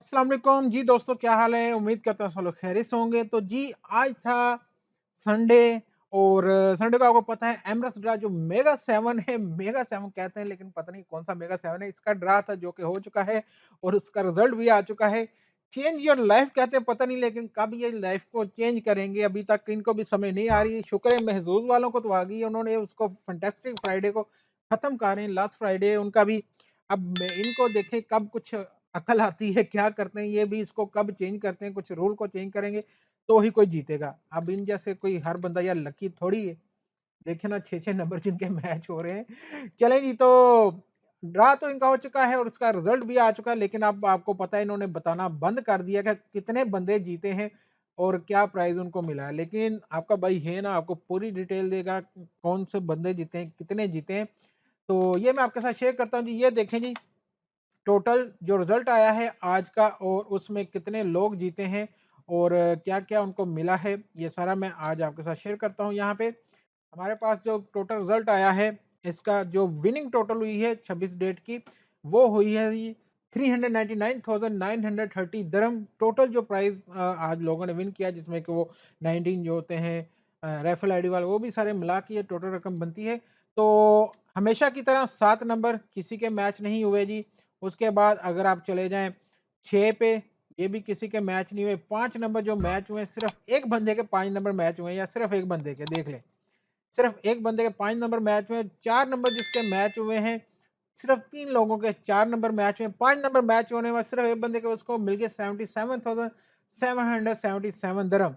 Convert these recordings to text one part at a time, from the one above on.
अस्सलाम वालेकुम जी दोस्तों, क्या हाल है? उम्मीद करता हूँ सब लोग खैरियत से होंगे। तो जी आज था संडे और संडे को आपको पता है एमरस ड्रा जो मेगा 7 है, मेगा 7 कहते हैं लेकिन पता नहीं कौन सा मेगा 7 है। इसका ड्रा था जो कि हो चुका है और उसका रिजल्ट भी आ चुका है। चेंज योर लाइफ कहते हैं, पता नहीं लेकिन कब ये लाइफ को चेंज करेंगे, अभी तक इनको भी समझ नहीं आ रही। शुक्र है महज़ूज़ वालों को तो आ गई है, उन्होंने उसको फैंटास्टिक फ्राइडे को खत्म कर रहे हैं, लास्ट फ्राइडे उनका भी। अब इनको देखें कब कुछ अकल आती है, क्या करते हैं ये भी, इसको कब चेंज करते हैं, कुछ रूल को चेंज करेंगे तो ही कोई जीतेगा। अब इन जैसे कोई हर बंदा यार लकी थोड़ी है। देखे ना 6-6 नंबर जिनके मैच हो रहे हैं। चलें जी, तो ड्रा तो इनका हो चुका है और उसका रिजल्ट भी आ चुका है, लेकिन अब आपको पता है इन्होंने बताना बंद कर दिया कि कितने बंदे जीते हैं और क्या प्राइज़ उनको मिला है। लेकिन आपका भाई है ना, आपको पूरी डिटेल देगा, कौन से बंदे जीते हैं, कितने जीते हैं। तो ये मैं आपके साथ शेयर करता हूँ जी। ये देखें जी, टोटल जो रिजल्ट आया है आज का और उसमें कितने लोग जीते हैं और क्या-क्या उनको मिला है, ये सारा मैं आज आपके साथ शेयर करता हूँ। यहाँ पे हमारे पास जो टोटल रिजल्ट आया है, इसका जो विनिंग टोटल हुई है 26 डेट की, वो हुई है जी 399,930 दिरहम। टोटल जो प्राइज़ आज लोगों ने विन किया, जिसमें कि वो 19 जो होते हैं रैफल आईडी वाले, वो भी सारे मिला के ये टोटल रकम बनती है। तो हमेशा की तरह 7 नंबर किसी के मैच नहीं हुए जी। उसके बाद अगर आप चले जाएँ 6 पे, ये भी किसी के मैच नहीं हुए। 5 नंबर जो मैच हुए, सिर्फ़ एक बंदे के 5 नंबर मैच हुए हैं, या सिर्फ़ एक बंदे के, देख लें। सिर्फ़ एक बंदे के 5 नंबर मैच हुए, 4 नंबर जिसके मैच हुए हैं, सिर्फ़ 3 लोगों के 4 नंबर मैच हुए, 5 नंबर मैच होने में सिर्फ़ एक बंदे के, उसको मिल गए 77,777 दिरहम।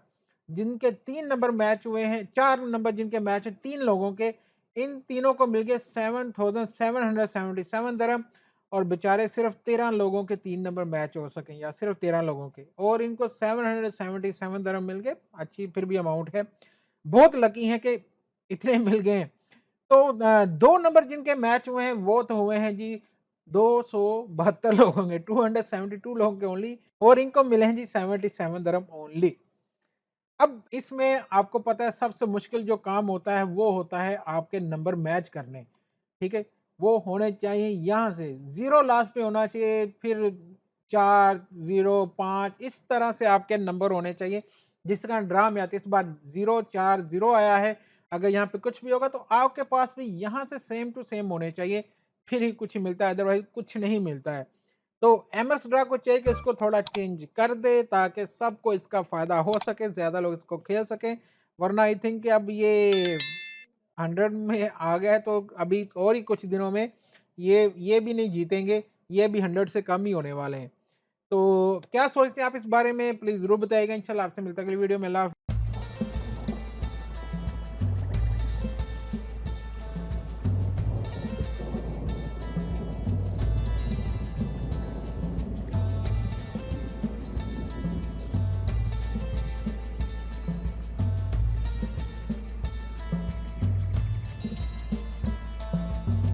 जिनके 3 नंबर मैच हुए हैं, 4 नंबर जिनके मैच हैं 3 लोगों के, इन तीनों को मिल गए 7,777 दिरहम। और बेचारे सिर्फ़ 13 लोगों के 3 नंबर मैच हो सके, या सिर्फ़ 13 लोगों के, और इनको 777 दिरहम मिल गए। अच्छी फिर भी अमाउंट है। बहुत लकी हैं कि इतने मिल गए हैं। तो 2 नंबर जिनके मैच हुए हैं वो तो हुए हैं जी 272 लोगों के, 272 लोगों के ओनली, और इनको मिले हैं जी 77 दिरहम ओनली। अब इसमें आपको पता है सबसे मुश्किल जो काम होता है वो होता है आपके नंबर मैच करने, ठीक है? वो होने चाहिए यहाँ से, 0 लास्ट पे होना चाहिए, फिर 4, 0, 5 इस तरह से आपके नंबर होने चाहिए। जिस तरह ड्रा में आती है, इस बार 0, 4, 0 आया है, अगर यहाँ पे कुछ भी होगा तो आपके पास भी यहाँ से सेम टू सेम होने चाहिए, फिर ही कुछ मिलता है, अदरवाइज़ कुछ नहीं मिलता है। तो एमएस ड्रा को चाहिए कि इसको थोड़ा चेंज कर दे ताकि सबको इसका फ़ायदा हो सके, ज़्यादा लोग इसको खेल सकें। वरना आई थिंक कि अब ये 100 में आ गया है, तो अभी और ही कुछ दिनों में ये भी नहीं जीतेंगे, ये भी 100 से कम ही होने वाले हैं। तो क्या सोचते हैं आप इस बारे में? प्लीज़ ज़रूर बताइएगा। इंशाल्लाह आपसे मिलते हैं अगली वीडियो में। अल्लाह